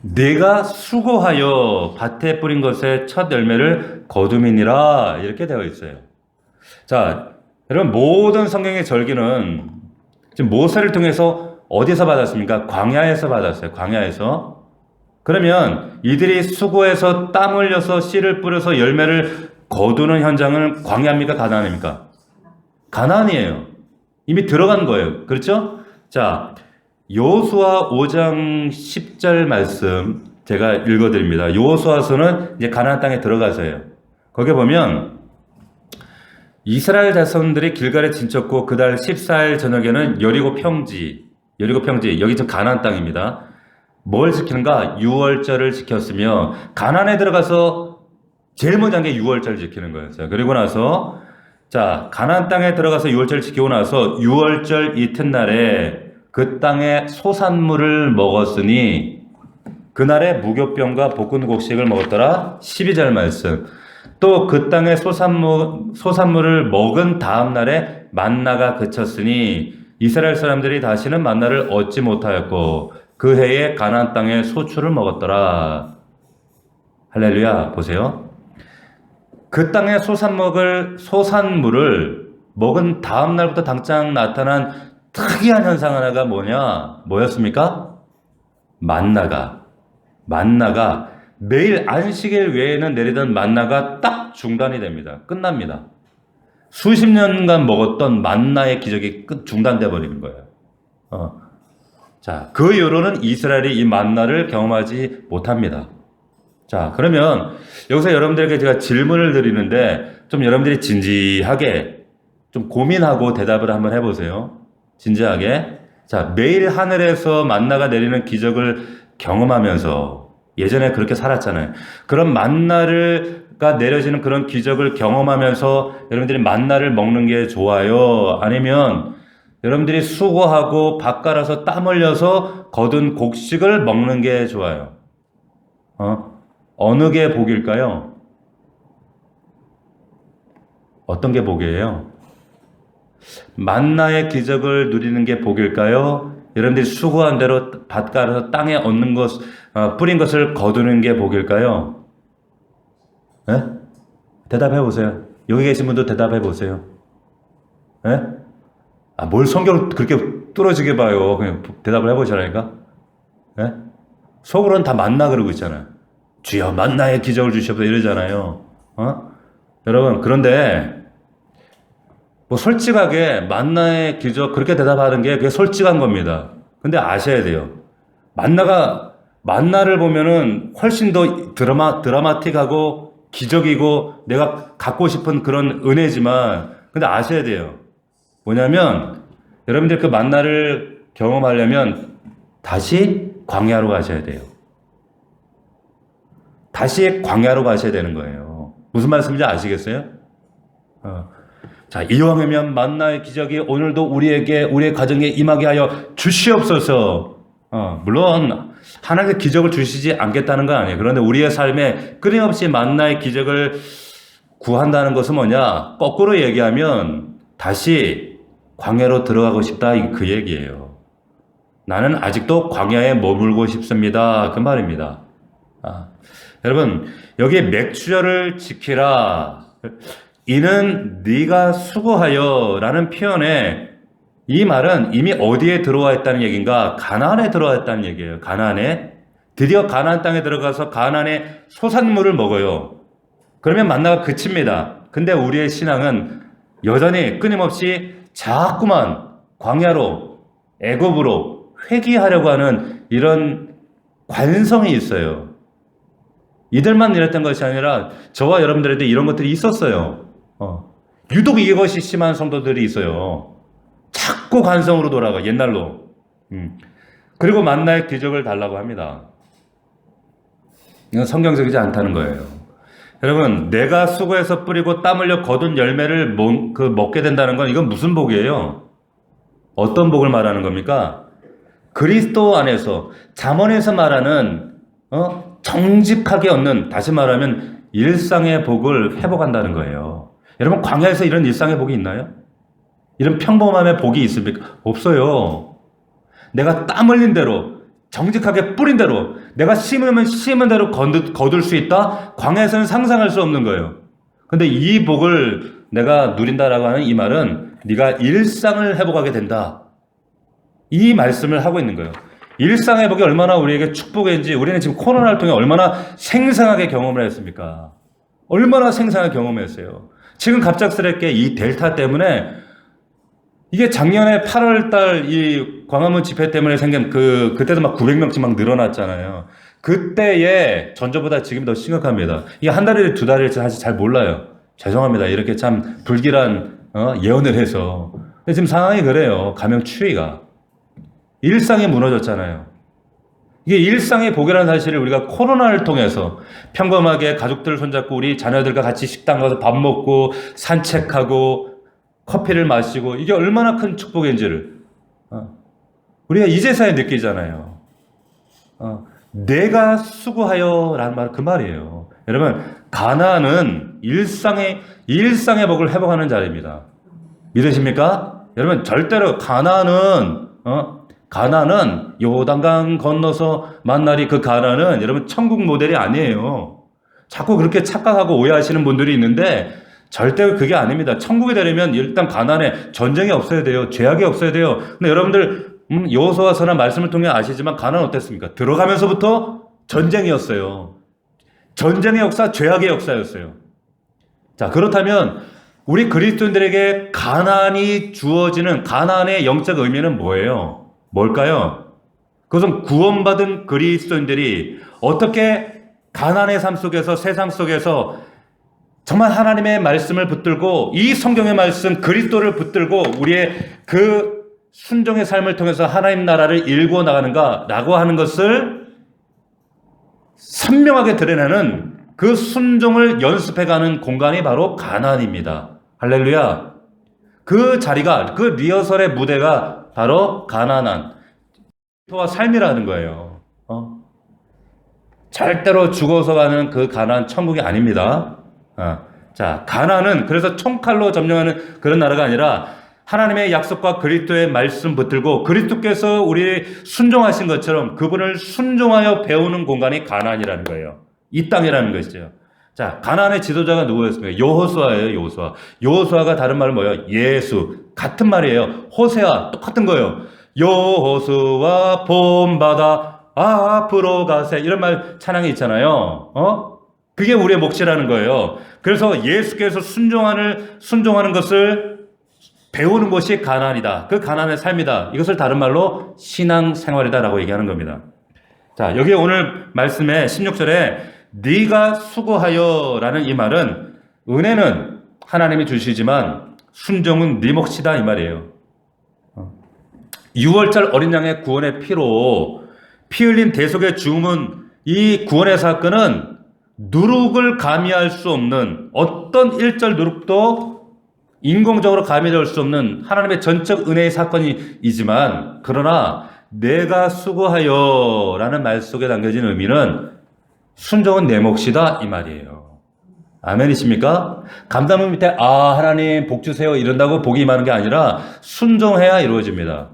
내가 수고하여 밭에 뿌린 것에 첫 열매를 거둠이니라. 이렇게 되어 있어요. 자, 여러분, 모든 성경의 절기는 지금 모세를 통해서 어디서 받았습니까? 광야에서 받았어요. 광야에서. 그러면 이들이 수고해서 땀 흘려서 씨를 뿌려서 열매를 거두는 현장은 광야입니까? 가나안입니까? 가나안이에요. 이미 들어간 거예요. 그렇죠? 자, 여호수아 5장 10절 말씀 제가 읽어드립니다. 여호수아서는 이제 가나안 땅에 들어가서요. 거기에 보면 이스라엘 자손들이 길갈에 진쳤고 그달 14일 저녁에는 여리고 평지, 여기 좀 가나안 땅입니다. 뭘 지키는가? 유월절을 지켰으며, 가나안에 들어가서 제일 먼저 한 게 유월절 지키는 거였어요. 그리고 나서 자, 가나안 땅에 들어가서 유월절 지키고 나서 유월절 이튿날에 그 땅의 소산물을 먹었으니 그날에 무교병과 볶은 곡식을 먹었더라. 12절 말씀. 또 그 땅의 소산물을 먹은 다음 날에 만나가 그쳤으니 이스라엘 사람들이 다시는 만나를 얻지 못하였고 그 해에 가나안 땅에 소출을 먹었더라. 할렐루야. 보세요. 그 땅의 소산물을 먹은 다음 날부터 당장 나타난 특이한 현상 하나가 뭐였습니까? 만나가 매일 안식일 외에는 내리던 만나가 딱 중단이 됩니다. 끝납니다. 수십 년간 먹었던 만나의 기적이 중단돼 버리는 거예요. 자, 그 이후로는 이스라엘이 이 만나를 경험하지 못합니다. 자, 그러면 여기서 여러분들에게 제가 질문을 드리는데 좀 여러분들이 진지하게 좀 고민하고 대답을 한번 해보세요. 진지하게. 자, 매일 하늘에서 만나가 내리는 기적을 경험하면서 예전에 그렇게 살았잖아요. 그런 만나가 내려지는 그런 기적을 경험하면서 여러분들이 만나를 먹는 게 좋아요? 아니면 여러분들이 수고하고 밭 갈아서 땀 흘려서 거둔 곡식을 먹는 게 좋아요? 어느 게 복일까요? 어떤 게 복이에요? 만나의 기적을 누리는 게 복일까요? 여러분들이 수고한 대로 밭 갈아서 땅에 얻는 뿌린 것을 거두는 게 복일까요? 네? 대답해 보세요. 여기 계신 분도 대답해 보세요. 네? 뭘 성경을 그렇게 뚫어지게 봐요. 그냥 대답을 해보시라니까. 네? 속으로는 다 만나 그러고 있잖아요. 주여 만나의 기적을 주시옵소서 이러잖아요. 여러분, 그런데 솔직하게 만나의 기적 그렇게 대답하는 게 그게 솔직한 겁니다. 근데 아셔야 돼요. 만나를 보면은 훨씬 더 드라마틱하고 기적이고 내가 갖고 싶은 그런 은혜지만, 근데 아셔야 돼요. 뭐냐면 여러분들 그 만나를 경험하려면 다시 광야로 가셔야 돼요. 다시 광야로 가셔야 되는 거예요. 무슨 말씀인지 아시겠어요? 자, 이왕이면 만나의 기적이 오늘도 우리의 가정에 임하게 하여 주시옵소서. 물론 하나님의 기적을 주시지 않겠다는 건 아니에요. 그런데 우리의 삶에 끊임없이 만나의 기적을 구한다는 것은 뭐냐? 거꾸로 얘기하면 다시 광야로 들어가고 싶다, 그 얘기예요. 나는 아직도 광야에 머물고 싶습니다. 그 말입니다. 여러분, 여기에 맥주절을 지키라. 이는 네가 수고하여 라는 표현에 이 말은 이미 어디에 들어와 있다는 얘기인가? 가나안에 들어와 있다는 얘기예요. 가나안에. 드디어 가나안 땅에 들어가서 가나안의 소산물을 먹어요. 그러면 만나가 그칩니다. 근데 우리의 신앙은 여전히 끊임없이 자꾸만 광야로 애굽으로 회귀하려고 하는 이런 관성이 있어요. 이들만 이랬던 것이 아니라 저와 여러분들에도 이런 것들이 있었어요. 유독 이것이 심한 성도들이 있어요. 자꾸 관성으로 돌아가, 옛날로. 그리고 만나의 기적을 달라고 합니다. 이건 성경적이지 않다는 거예요. 여러분, 내가 수고해서 뿌리고 땀 흘려 거둔 열매를 먹게 된다는 건 이건 무슨 복이에요? 어떤 복을 말하는 겁니까? 그리스도 안에서, 잠언에서 말하는 정직하게 얻는, 다시 말하면 일상의 복을 회복한다는 거예요. 여러분, 광야에서 이런 일상의 복이 있나요? 이런 평범함의 복이 있습니까? 없어요. 내가 땀 흘린 대로, 정직하게 뿌린 대로, 내가 심으면 심은 대로 거둘 수 있다? 광야에서는 상상할 수 없는 거예요. 근데 이 복을 내가 누린다라고 하는 이 말은 네가 일상을 회복하게 된다. 이 말씀을 하고 있는 거예요. 일상의 복이 얼마나 우리에게 축복인지 우리는 지금 코로나를 통해 얼마나 생생하게 경험을 했습니까? 얼마나 생생하게 경험했어요. 지금 갑작스럽게 이 델타 때문에 이게 작년에 8월 달 이 광화문 집회 때문에 생긴 그때도 막 900명씩 막 늘어났잖아요. 그때의 전조보다 지금 더 심각합니다. 이게 한 달일지 두 달일지 사실 잘 몰라요. 죄송합니다. 이렇게 참 불길한 예언을 해서. 근데 지금 상황이 그래요. 감염 추이가. 일상이 무너졌잖아요. 이게 일상의 복이라는 사실을 우리가 코로나를 통해서 평범하게 가족들 손잡고 우리 자녀들과 같이 식당 가서 밥 먹고 산책하고 커피를 마시고 이게 얼마나 큰 축복인지를 우리가 이제서야 느끼잖아요. 내가 수고하여 라는 말 그 말이에요. 여러분, 가나안은 일상의 복을 회복하는 자리입니다. 믿으십니까? 여러분, 절대로 가나안은 요단강 건너서 만나리 그 가나안은 여러분 천국 모델이 아니에요. 자꾸 그렇게 착각하고 오해하시는 분들이 있는데 절대 그게 아닙니다. 천국에 되려면 일단 가나안에 전쟁이 없어야 돼요. 죄악이 없어야 돼요. 근데 여러분들 여호수아서나 말씀을 통해 아시지만 가나안 어땠습니까? 들어가면서부터 전쟁이었어요. 전쟁의 역사, 죄악의 역사였어요. 자, 그렇다면 우리 그리스도인들에게 가나안이 주어지는 가나안의 영적 의미는 뭐예요? 뭘까요? 그것은 구원받은 그리스도인들이 어떻게 가나안의 삶 속에서 세상 속에서 정말 하나님의 말씀을 붙들고 이 성경의 말씀 그리스도를 붙들고 우리의 그 순종의 삶을 통해서 하나님 나라를 일구어 나가는가라고 하는 것을 선명하게 드러내는 그 순종을 연습해가는 공간이 바로 가나안입니다. 할렐루야. 그 자리가 그 리허설의 무대가 바로 가나안 와 삶이라는 거예요. 절대로 죽어서 가는 그 가나안 천국이 아닙니다. 자, 가나안은 그래서 총칼로 점령하는 그런 나라가 아니라 하나님의 약속과 그리스도의 말씀 붙들고 그리스도께서 우리 순종하신 것처럼 그분을 순종하여 배우는 공간이 가나안이라는 거예요. 이 땅이라는 것이죠. 자, 가나안의 지도자가 누구였습니까? 여호수아예요, 여호수아. 여호수아가 다른 말은 뭐예요? 예수. 같은 말이에요. 호세아 똑같은 거예요. 여호수아 본바다 앞으로 가세. 이런 말 찬양이 있잖아요. 그게 우리의 몫이라는 거예요. 그래서 예수께서 순종하는 것을 배우는 것이 가나안이다. 그 가나안의 삶이다. 이것을 다른 말로 신앙생활이다라고 얘기하는 겁니다. 자, 여기 오늘 말씀에 16절에 네가 수고하여라는 이 말은 은혜는 하나님이 주시지만 순종은 네 몫이다 이 말이에요. 6월절 어린 양의 구원의 피로 피 흘린 대속의 죽음은 이 구원의 사건은 누룩을 가미할 수 없는 어떤 일절 누룩도 인공적으로 가미될 수 없는 하나님의 전적 은혜의 사건이지만 그러나 내가 수고하여 라는 말 속에 담겨진 의미는 순종은 내 몫이다 이 말이에요. 아멘이십니까? 감담문 밑에 하나님 복 주세요 이런다고 복이 임하는 게 아니라 순종해야 이루어집니다.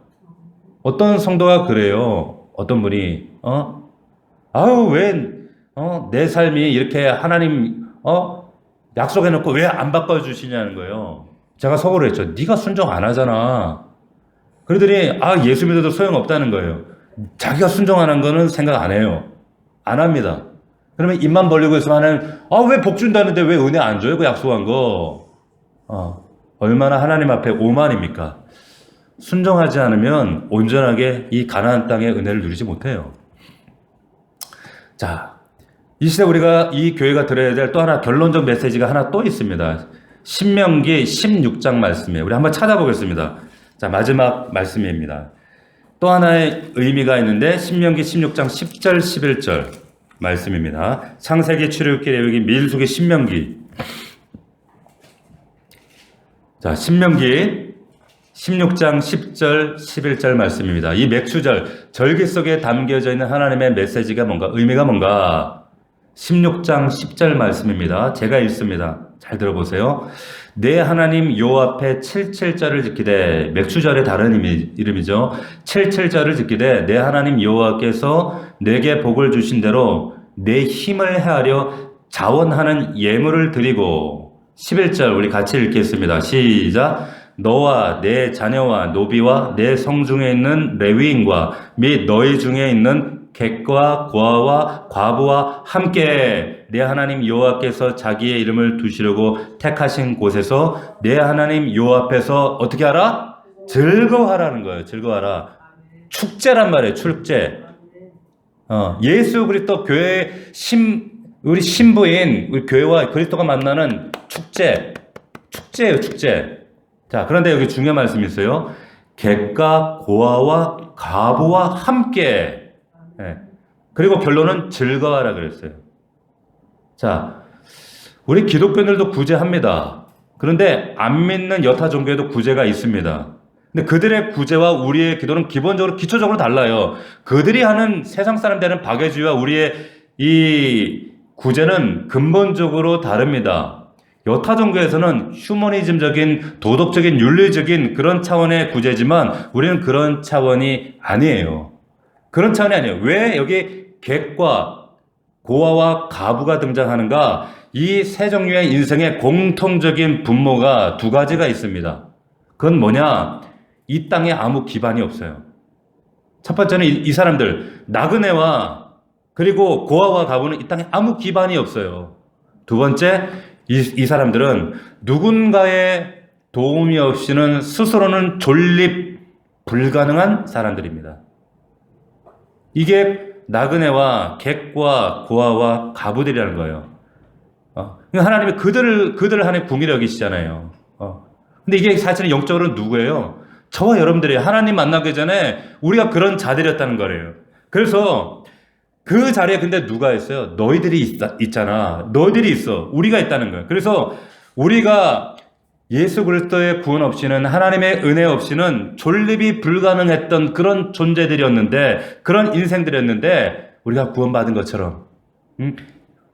어떤 성도가 그래요. 어떤 분이 왜 내 삶이 이렇게 하나님 약속해놓고 왜 안 바꿔주시냐는 거예요. 제가 속으로 했죠. 네가 순종 안 하잖아. 그러더니 예수 믿어도 소용없다는 거예요. 자기가 순종 안 한 거는 생각 안 해요. 안 합니다. 그러면 입만 벌리고 있으면 하나님 왜 복 준다는데 왜 은혜 안 줘요? 그 약속한 거. 얼마나 하나님 앞에 오만입니까? 순종하지 않으면 온전하게 이 가나안 땅의 은혜를 누리지 못해요. 자, 이 시대 우리가 이 교회가 들어야 될 또 하나 결론적 메시지가 하나 또 있습니다. 신명기 16장 말씀이에요. 우리 한번 찾아보겠습니다. 자, 마지막 말씀입니다. 또 하나의 의미가 있는데 신명기 16장 10절 11절 말씀입니다. 창세기, 출애굽기, 레위기, 민수기, 신명기. 자, 신명기 16장 10절 11절 말씀입니다. 이 맥추절 절기 속에 담겨져 있는 하나님의 메시지가 뭔가, 의미가 뭔가. 16장 10절 말씀입니다. 제가 읽습니다. 잘 들어보세요. 내 하나님 여호와 앞에 칠칠절을 지키되, 맥추절의 다른 이름이죠. 칠칠절을 지키되 내 하나님 여호와께서 내게 복을 주신 대로 내 힘을 헤아려 자원하는 예물을 드리고. 11절 우리 같이 읽겠습니다. 시작. 너와 내 자녀와 노비와 내 성중에 있는 레위인과 및 너희 중에 있는 객과 고아와 과부와 함께 내 하나님 여호와께서 자기의 이름을 두시려고 택하신 곳에서 내 하나님 여호와 앞에서 어떻게 하라? 즐거워하라는 거예요. 즐거워하라. 축제란 말이에요. 축제. 예수 그리스도 교회 우리 신부인 우리 교회와 그리스도가 만나는 축제예요. 축제. 자, 그런데 여기 중요한 말씀이 있어요. 객과 고아와 과부와 함께. 그리고 결론은 즐거워하라 그랬어요. 자, 우리 기독교인들도 구제합니다. 그런데 안 믿는 여타 종교에도 구제가 있습니다. 근데 그들의 구제와 우리의 기도는 기본적으로 기초적으로 달라요. 그들이 하는 세상 사람들은 박애주의와 우리의 이 구제는 근본적으로 다릅니다. 여타 종교에서는 휴머니즘적인 도덕적인 윤리적인 그런 차원의 구제지만 우리는 그런 차원이 아니에요. 그런 차원이 아니에요. 왜 여기 객과 고아와 과부가 등장하는가? 이 세 종류의 인생의 공통적인 분모가 두 가지가 있습니다. 그건 뭐냐? 이 땅에 아무 기반이 없어요. 첫 번째는 이 사람들, 나그네와 그리고 고아와 과부는 이 땅에 아무 기반이 없어요. 두 번째, 이 사람들은 누군가의 도움이 없이는 스스로는 존립 불가능한 사람들입니다. 이게 나그네와 객과 고아와 과부들이라는 거예요. 하나님이 그들을 하나님 궁히 여기시잖아요. 근데 이게 사실은 영적으로는 누구예요? 저와 여러분들이 하나님 만나기 전에 우리가 그런 자들이었다는 거예요. 그래서 그 자리에 근데 누가 있어요? 너희들이 있잖아. 너희들이 있어. 우리가 있다는 거예요. 그래서 우리가 예수 그리스도의 구원 없이는, 하나님의 은혜 없이는 존립이 불가능했던 그런 존재들이었는데, 그런 인생들이었는데 우리가 구원받은 것처럼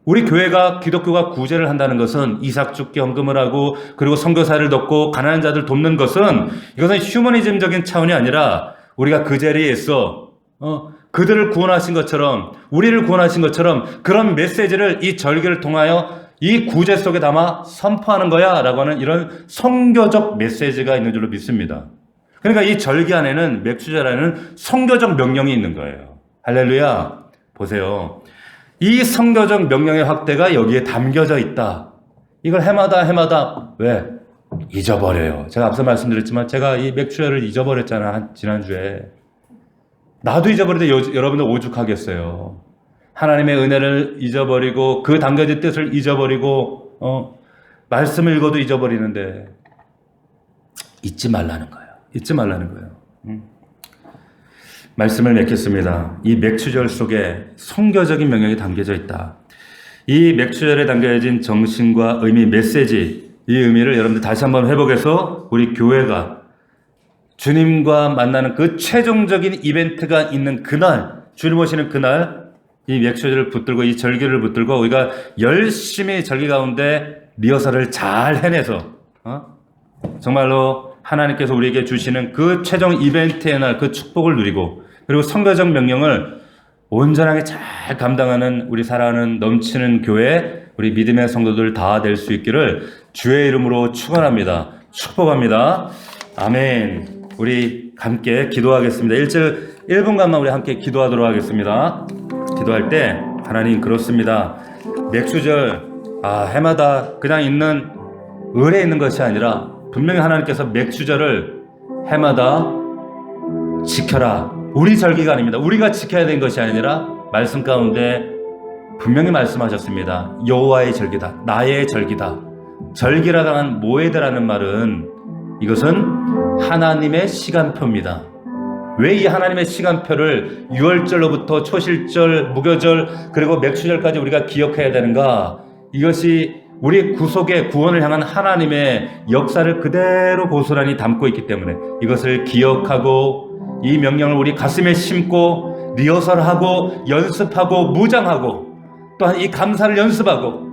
우리 교회가, 기독교가 구제를 한다는 것은 이삭 죽기 헌금을 하고 그리고 선교사를 돕고 가난한 자들 돕는 것은, 이것은 휴머니즘적인 차원이 아니라 우리가 그 자리에 있어 그들을 구원하신 것처럼, 우리를 구원하신 것처럼 그런 메시지를 이 절기를 통하여 이 구제 속에 담아 선포하는 거야 라고 하는 이런 선교적 메시지가 있는 줄로 믿습니다. 그러니까 이 절기 안에는, 맥추절 안에는 선교적 명령이 있는 거예요. 할렐루야. 보세요. 이 선교적 명령의 확대가 여기에 담겨져 있다. 이걸 해마다 왜? 잊어버려요. 제가 앞서 말씀드렸지만 제가 이 맥추절을 잊어버렸잖아, 지난주에. 나도 잊어버리는데 여러분들 오죽하겠어요. 하나님의 은혜를 잊어버리고 그 담겨진 뜻을 잊어버리고 말씀을 읽어도 잊어버리는데 잊지 말라는 거예요. 잊지 말라는 거예요. 말씀을 맺겠습니다. 이 맥추절 속에 선교적인 명령이 담겨져 있다. 이 맥추절에 담겨진 정신과 의미, 메시지, 이 의미를 여러분들 다시 한번 회복해서 우리 교회가 주님과 만나는 그 최종적인 이벤트가 있는 그날, 주님 오시는 그날 이 맥추절을 붙들고 이 절기를 붙들고 우리가 열심히 절기 가운데 리허설을 잘 해내서 정말로 하나님께서 우리에게 주시는 그 최종 이벤트의 날 그 축복을 누리고, 그리고 선교적 명령을 온전하게 잘 감당하는 우리 사랑하는 넘치는 교회, 우리 믿음의 성도들 다 될 수 있기를 주의 이름으로 축원합니다. 축복합니다. 아멘. 우리 함께 기도하겠습니다. 1분간만 우리 함께 기도하도록 하겠습니다. 기도할 때 하나님 그렇습니다. 맥주절 해마다 그냥 있는 을에 있는 것이 아니라 분명히 하나님께서 맥주절을 해마다 지켜라. 우리 절기가 아닙니다. 우리가 지켜야 되는 것이 아니라 말씀 가운데 분명히 말씀하셨습니다. 여호와의 절기다. 나의 절기다. 절기라고 하는 모에드라는 말은 이것은 하나님의 시간표입니다. 왜 이 하나님의 시간표를 6월절로부터 초실절, 무교절 그리고 맥주절까지 우리가 기억해야 되는가? 이것이 우리 구속의 구원을 향한 하나님의 역사를 그대로 고스란히 담고 있기 때문에 이것을 기억하고 이 명령을 우리 가슴에 심고 리허설하고 연습하고 무장하고 또한 이 감사를 연습하고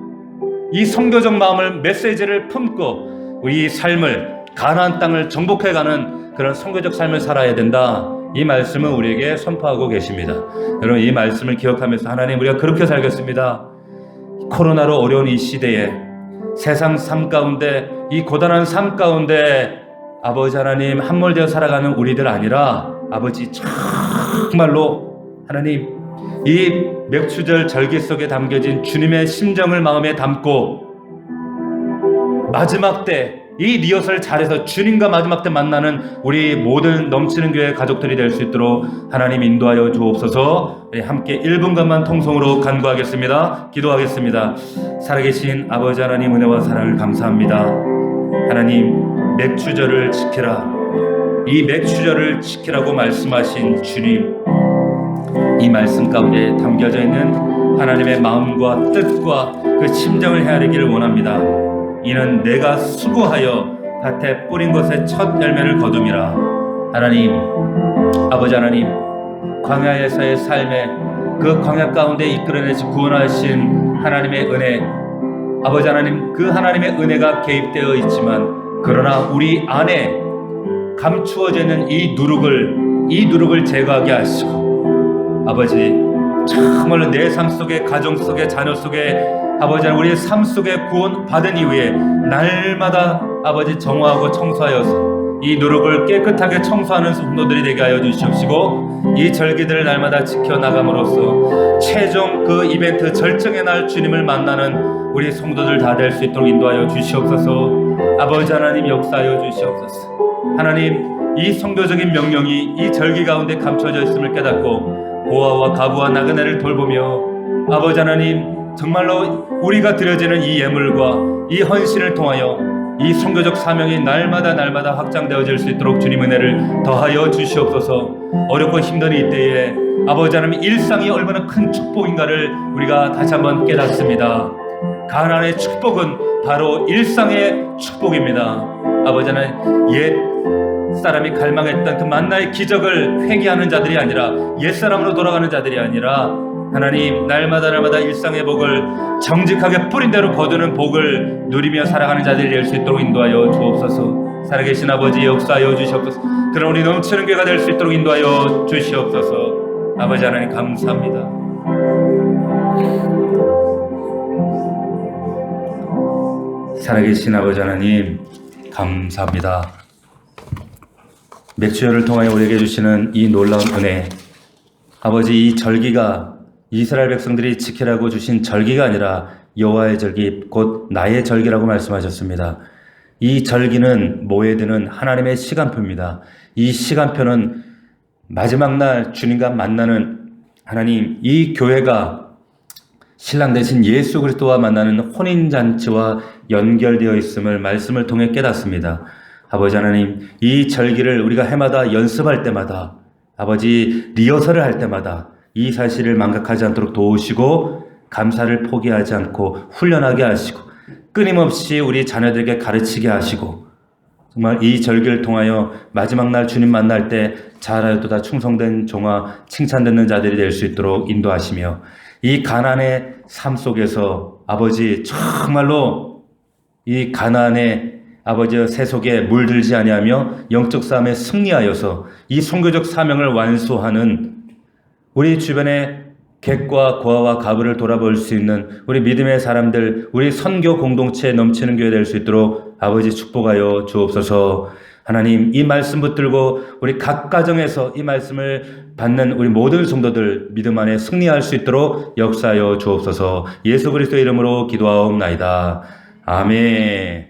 이 선교적 마음을 메시지를 품고 우리 삶을 가나안 땅을 정복해가는 그런 선교적 삶을 살아야 된다. 이 말씀을 우리에게 선포하고 계십니다. 여러분 이 말씀을 기억하면서 하나님 우리가 그렇게 살겠습니다. 코로나로 어려운 이 시대에 세상 삶 가운데 이 고단한 삶 가운데 아버지 하나님 함몰되어 살아가는 우리들 아니라 아버지 정말로 하나님 이 맥주절 절기 속에 담겨진 주님의 심정을 마음에 담고 마지막 때 이 리허설 잘해서 주님과 마지막 때 만나는 우리 모든 넘치는 교회 가족들이 될 수 있도록 하나님 인도하여 주옵소서. 함께 1분간만 통성으로 간구하겠습니다. 기도하겠습니다. 살아계신 아버지 하나님 은혜와 사랑을 감사합니다. 하나님 맥주절을 지키라. 이 맥주절을 지키라고 말씀하신 주님, 이 말씀 가운데 담겨져 있는 하나님의 마음과 뜻과 그 심정을 헤아리기를 원합니다. 이는 내가 수고하여 밭에 뿌린 것의 첫 열매를 거둠이라. 하나님, 아버지 하나님, 광야에서의 삶에 그 광야 가운데 이끌어내시 구원하신 하나님의 은혜, 아버지 하나님, 그 하나님의 은혜가 개입되어 있지만 그러나 우리 안에 감추어져 있는 이 누룩을 제거하게 하시고 아버지 정말로 내 삶 속에 가정 속에 자녀 속에 아버지 우리의 삶 속에 구원 받은 이후에 날마다 아버지 정화하고 청소하여서 이 누룩을 깨끗하게 청소하는 성도들이 되게 하여 주시옵시고 이 절기들을 날마다 지켜나감으로써 최종 그 이벤트 절정의 날 주님을 만나는 우리 성도들 다 될 수 있도록 인도하여 주시옵소서. 아버지 하나님 역사하여 주시옵소서. 하나님 이 성도적인 명령이 이 절기 가운데 감춰져 있음을 깨닫고 고아와 가부와 나그네를 돌보며 아버지 하나님 정말로 우리가 드려지는 이 예물과 이 헌신을 통하여 이 선교적 사명이 날마다 확장되어질 수 있도록 주님 은혜를 더하여 주시옵소서. 어렵고 힘든 이때에 아버지 하나님 일상이 얼마나 큰 축복인가를 우리가 다시 한번 깨닫습니다. 가나안의 축복은 바로 일상의 축복입니다. 아버지 하나님 옛 사람이 갈망했던 그 만나의 기적을 회개하는 자들이 아니라 옛사람으로 돌아가는 자들이 아니라 하나님 날마다 일상의 복을 정직하게 뿌린 대로 거두는 복을 누리며 살아가는 자들이 될 수 있도록 인도하여 주옵소서. 살아계신 아버지 역사하여 주시옵소서. 그런 우리 넘치는 교회가 될 수 있도록 인도하여 주시옵소서. 아버지 하나님 감사합니다. 살아계신 아버지 하나님 감사합니다. 맥주절을 통하여 우리에게 주시는 이 놀라운 은혜, 아버지 이 절기가 이스라엘 백성들이 지키라고 주신 절기가 아니라 여호와의 절기 곧 나의 절기라고 말씀하셨습니다. 이 절기는 모에드는 하나님의 시간표입니다. 이 시간표는 마지막 날 주님과 만나는 하나님 이 교회가 신랑 대신 예수 그리스도와 만나는 혼인잔치와 연결되어 있음을 말씀을 통해 깨닫습니다. 아버지 하나님 이 절기를 우리가 해마다 연습할 때마다 아버지 리허설을 할 때마다 이 사실을 망각하지 않도록 도우시고 감사를 포기하지 않고 훈련하게 하시고 끊임없이 우리 자녀들에게 가르치게 하시고 정말 이 절기를 통하여 마지막 날 주님 만날 때 잘하였도다 충성된 종아 칭찬듣는 자들이 될 수 있도록 인도하시며 이 가나안의 삶 속에서 아버지 정말로 이 가나안의 아버지의 새 속에 물들지 아니하며 영적 싸움에 승리하여서 이 선교적 사명을 완수하는 우리 주변에 객과 고아와 가부를 돌아볼 수 있는 우리 믿음의 사람들, 우리 선교 공동체 넘치는 교회 될 수 있도록 아버지 축복하여 주옵소서. 하나님, 이 말씀 붙들고 우리 각 가정에서 이 말씀을 받는 우리 모든 성도들 믿음 안에 승리할 수 있도록 역사하여 주옵소서. 예수 그리스도의 이름으로 기도하옵나이다. 아멘.